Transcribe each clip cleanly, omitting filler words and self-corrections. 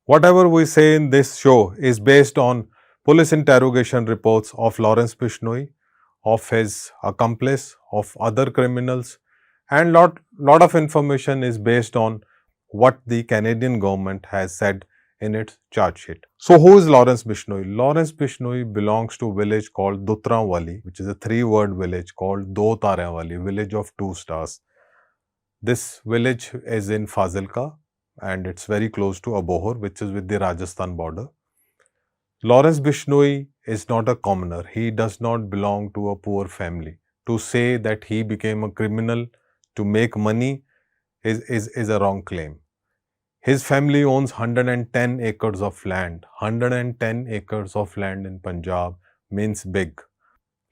Whatever we say in this show is based on police interrogation reports of Lawrence Bishnoi, of his accomplice, of other criminals, and lot of information is based on what the Canadian government has said in its charge sheet. So who is Lawrence Bishnoi? Lawrence Bishnoi belongs to a village called Dutrawali, which is a three-word village called Do Taryawali, village of 2 stars. This village is in Fazilka and it's very close to Abohar, which is with the Rajasthan border. Lawrence Bishnoi is not a commoner. He does not belong to a poor family. To say that he became a criminal to make money is a wrong claim. His family owns 110 acres of land. 110 acres of land in Punjab means big.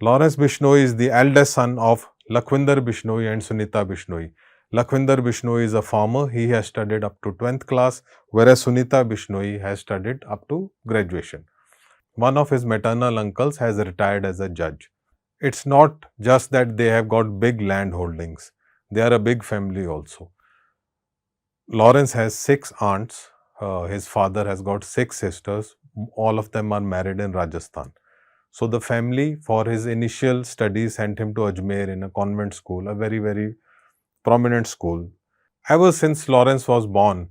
Lawrence Bishnoi is the eldest son of Lakhvinder Bishnoi and Sunita Bishnoi. Lakhvinder Bishnoi is a farmer. He has studied up to 10th class, whereas Sunita Bishnoi has studied up to graduation. One of his maternal uncles has retired as a judge. It's not just that they have got big land holdings. They are a big family also. Lawrence has 6 aunts. His father has got 6 sisters. All of them are married in Rajasthan. So the family, for his initial studies, sent him to Ajmer in a convent school, a very, very prominent school. Ever since Lawrence was born,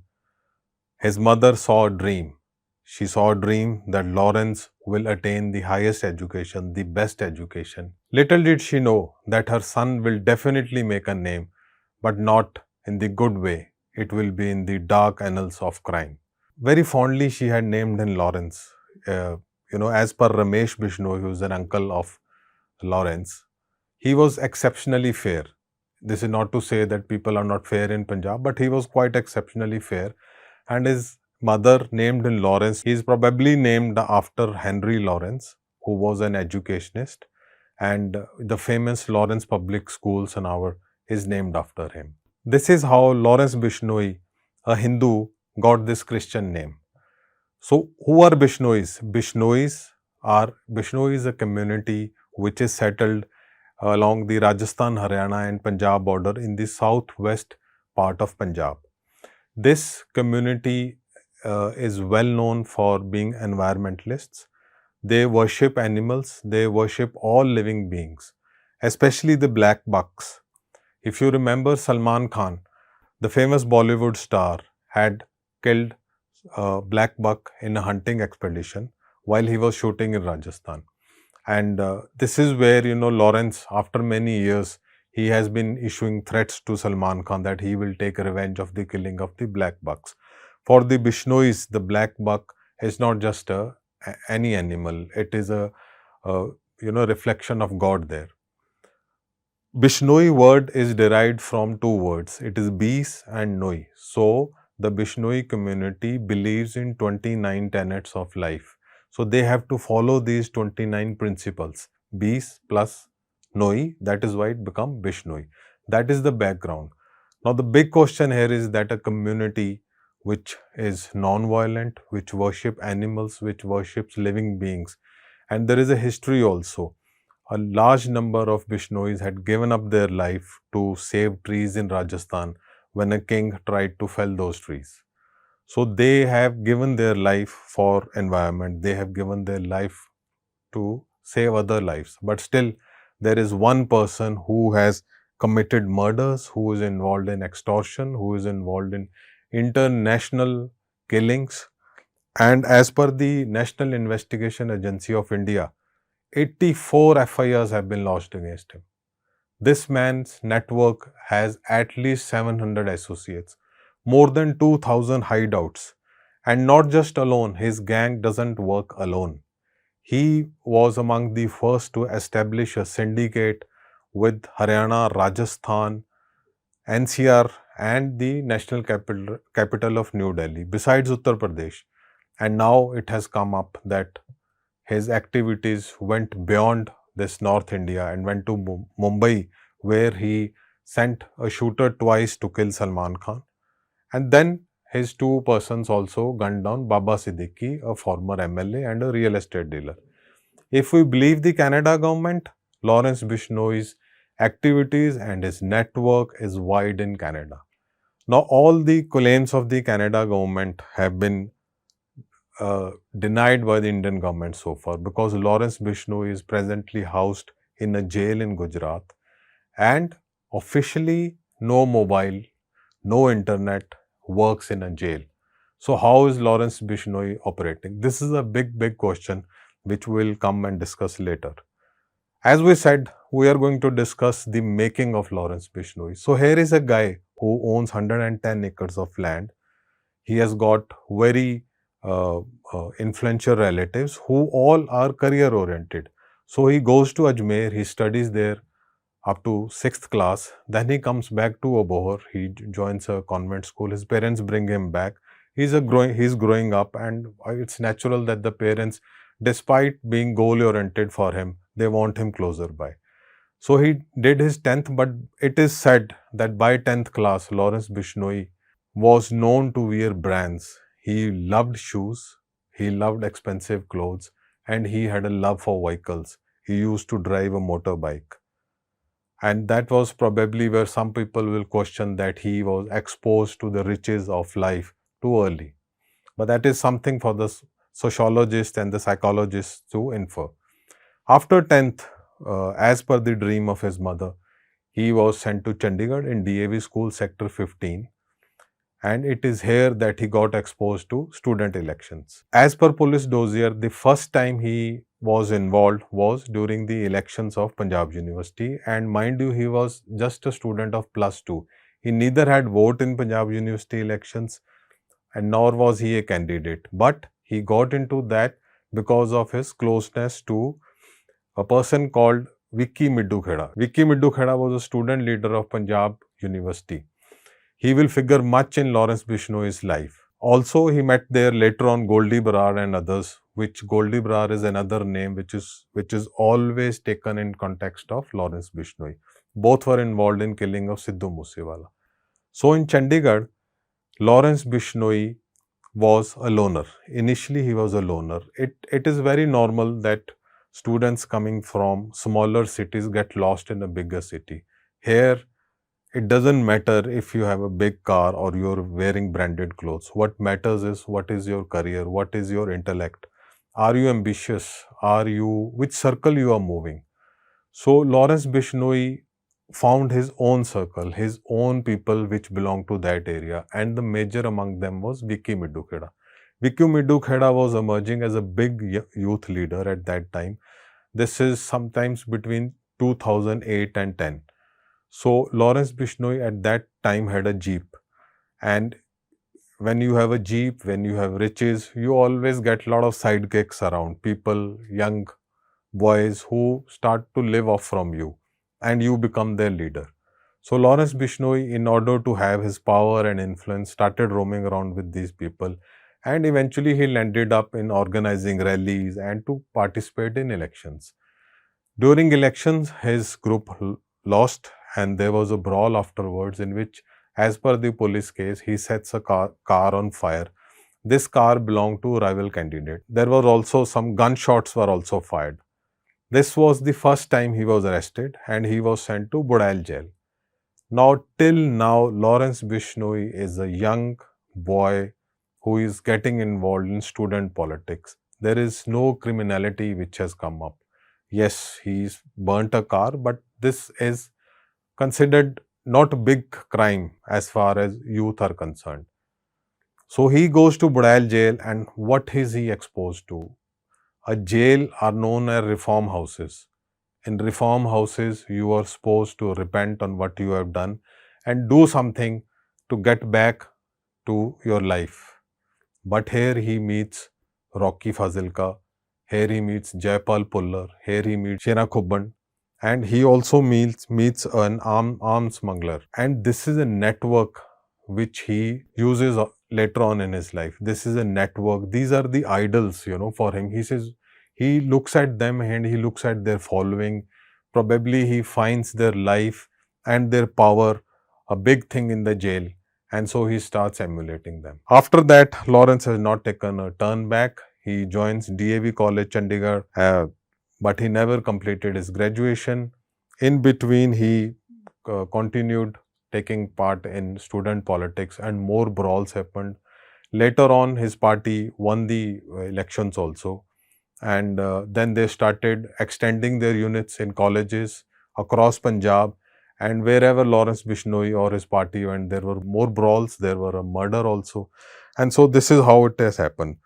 his mother saw a dream. She saw a dream that Lawrence will attain the highest education, the best education. Little did she know that her son will definitely make a name, but not in the good way. It will be in the dark annals of crime. Very fondly, she had named him Lawrence. As per Ramesh Bishnoi, who is an uncle of Lawrence, he was exceptionally fair. This is not to say that people are not fair in Punjab, but he was quite exceptionally fair. And his mother named him Lawrence. He is probably named after Henry Lawrence, who was an educationist. And the famous Lawrence Public Schools in our is named after him. This is how Lawrence Bishnoi, a Hindu, got this Christian name. So, who are Bishnois? Bishnoi is a community which is settled along the Rajasthan, Haryana and Punjab border in the southwest part of Punjab. This community is well known for being environmentalists. They worship animals, they worship all living beings, especially the black bucks. If you remember, Salman Khan, the famous Bollywood star, had killed a black buck in a hunting expedition while he was shooting in Rajasthan. And this is where, Lawrence, after many years, he has been issuing threats to Salman Khan that he will take revenge of the killing of the black bucks. For the Bishnois, the black buck is not just any animal. It is a reflection of God there. Bishnoi word is derived from 2 words. It is bis and noi. So, the Bishnoi community believes in 29 tenets of life. So, they have to follow these 29 principles. Bis plus noi, that is why it becomes Bishnoi. That is the background. Now, the big question here is that a community which is non-violent, which worship animals, which worships living beings, and there is a history also. A large number of Bishnois had given up their life to save trees in Rajasthan when a king tried to fell those trees. So they have given their life for environment, they have given their life to save other lives. But still, there is one person who has committed murders, who is involved in extortion, who is involved in international killings. And as per the National Investigation Agency of India, 84 FIRs have been lodged against him. This man's network has at least 700 associates, more than 2,000 hideouts. And not just alone, his gang doesn't work alone. He was among the first to establish a syndicate with Haryana, Rajasthan, NCR and the national capital of New Delhi, besides Uttar Pradesh. And now it has come up that his activities went beyond this North India and went to Mumbai, where he sent a shooter twice to kill Salman Khan. And then his 2 persons also gunned down Baba Siddiqui, a former MLA and a real estate dealer. If we believe the Canada government, Lawrence Bishnoi's activities and his network is wide in Canada. Now, all the claims of the Canada government have been denied by the Indian government so far, because Lawrence Bishnoi is presently housed in a jail in Gujarat, and officially no mobile, no internet works in a jail. So how is Lawrence Bishnoi operating? This is a big question which we'll come and discuss later. As we said, we are going to discuss the making of Lawrence Bishnoi. So here is a guy who owns 110 acres of land. He has got very influential relatives who all are career oriented. So he goes to Ajmer, he studies there up to 6th class. Then he comes back to Abohar. He joins a convent school. His parents bring him back. He's growing up, and it's natural that the parents, despite being goal oriented for him, they want him closer by. So he did his 10th, but it is said that by 10th class, Lawrence Bishnoi was known to wear brands. He loved shoes, he loved expensive clothes, and he had a love for vehicles. He used to drive a motorbike. And that was probably where some people will question that he was exposed to the riches of life too early. But that is something for the sociologists and the psychologists to infer. After 10th, as per the dream of his mother, he was sent to Chandigarh in DAV school sector 15, and it is here that he got exposed to student elections. As per police dossier, the first time he was involved was during the elections of Punjab University, and mind you, he was just a student of +2. He neither had vote in Punjab University elections and nor was he a candidate, but he got into that because of his closeness to a person called Vicky Middu Kheda. Vicky Middu Kheda was a student leader of Punjab University. He will figure much in Lawrence Bishnoi's life. Also, he met there later on Goldie Brar and others, which Goldie Brar is another name which is always taken in context of Lawrence Bishnoi. Both were involved in killing of Sidhu Moosewala. So in Chandigarh, Lawrence Bishnoi was a loner. Initially, he was a loner. It is very normal that students coming from smaller cities get lost in a bigger city. Here, it doesn't matter if you have a big car or you're wearing branded clothes. What matters is what is your career, what is your intellect. Are you ambitious? Which circle you are moving? So Lawrence Bishnoi found his own circle, his own people which belong to that area, and the major among them was Vicky Middu Kheda. Vicky Middu Kheda was emerging as a big youth leader at that time. This is sometimes between 2008 and 10. So Lawrence Bishnoi at that time had a jeep, and when you have a jeep, when you have riches, you always get a lot of sidekicks around, people, young boys who start to live off from you, and you become their leader. So Lawrence Bishnoi, in order to have his power and influence, started roaming around with these people, and eventually he landed up in organizing rallies and to participate in elections. During elections, his group lost, and there was a brawl afterwards in which, as per the police case, he sets a car on fire. This car belonged to a rival candidate. There were also some gunshots were also fired. This was the first time he was arrested, and he was sent to Budal jail. Now, till now, Lawrence Bishnoi is a young boy who is getting involved in student politics. There is no criminality which has come up. Yes, he's burnt a car, but this is considered not a big crime as far as youth are concerned. So he goes to Budal jail, and what is he exposed to? A jail are known as reform houses. In reform houses, you are supposed to repent on what you have done and do something to get back to your life. But here he meets Rocky Fazilka, here he meets Jaipal Pullar, here he meets Shena Khubban, and he also meets an arms smuggler. And this is a network which he uses later on in his life. This is a network. These are the idols, for him. He says he looks at them and he looks at their following. Probably he finds their life and their power a big thing in the jail, and so he starts emulating them. After that, Lawrence has not taken a turn back. He joins DAV College, Chandigarh, but he never completed his graduation. In between, he continued taking part in student politics, and more brawls happened. Later on, his party won the elections also, and then they started extending their units in colleges across Punjab, and wherever Lawrence Bishnoi or his party went, there were more brawls, there were a murder also, and so this is how it has happened.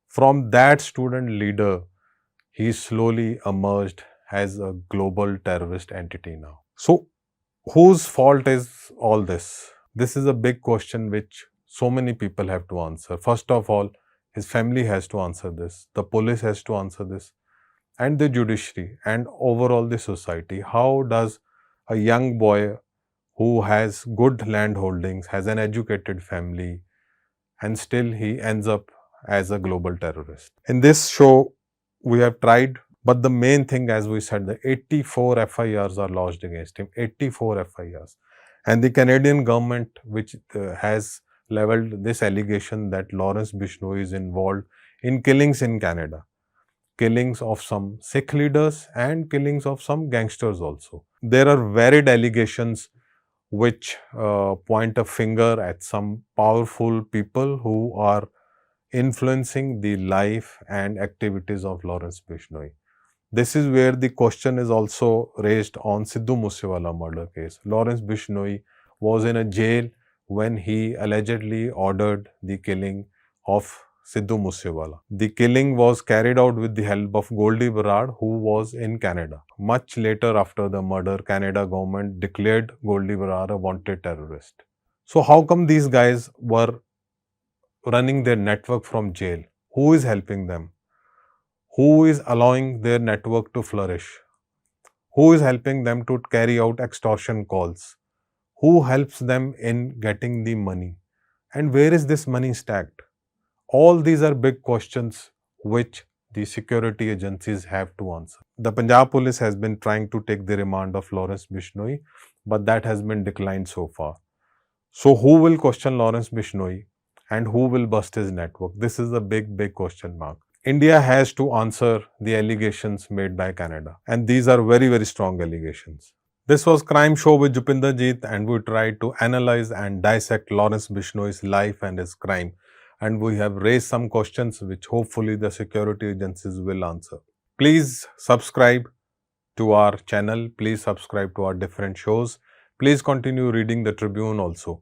From that student leader, he slowly emerged as a global terrorist entity now. So, whose fault is all this? This is a big question which so many people have to answer. First of all, his family has to answer this, the police has to answer this, and the judiciary, and overall the society. How does a young boy who has good land holdings, has an educated family, and still he ends up as a global terrorist? In this show, we have tried, but the main thing, as we said, the 84 FIRs are lodged against him, 84 FIRs. And the Canadian government, which has leveled this allegation that Lawrence Bishnoi is involved in killings in Canada, killings of some Sikh leaders and killings of some gangsters also. There are varied allegations which point a finger at some powerful people who are influencing the life and activities of Lawrence Bishnoi. This is where the question is also raised on Sidhu Moosewala murder case. Lawrence Bishnoi was in a jail when he allegedly ordered the killing of Sidhu Moosewala. The killing was carried out with the help of Goldie Berard, who was in Canada. Much later after the murder, Canada government declared Goldie Berard a wanted terrorist. So how come these guys were running their network from jail? Who is helping them? Who is allowing their network to flourish? Who is helping them to carry out extortion calls? Who helps them in getting the money? And where is this money stacked? All these are big questions which the security agencies have to answer. The Punjab police has been trying to take the remand of Lawrence Bishnoi, but that has been declined so far. So who will question Lawrence Bishnoi and who will bust his network? This is a big question mark. India has to answer the allegations made by Canada, and these are very strong allegations. This was Crime Show with Jupinderjit, and we tried to analyze and dissect Lawrence Bishnoi's life and his crime, and we have raised some questions which hopefully the security agencies will answer. Please subscribe to our channel, please subscribe to our different shows, please continue reading the Tribune also.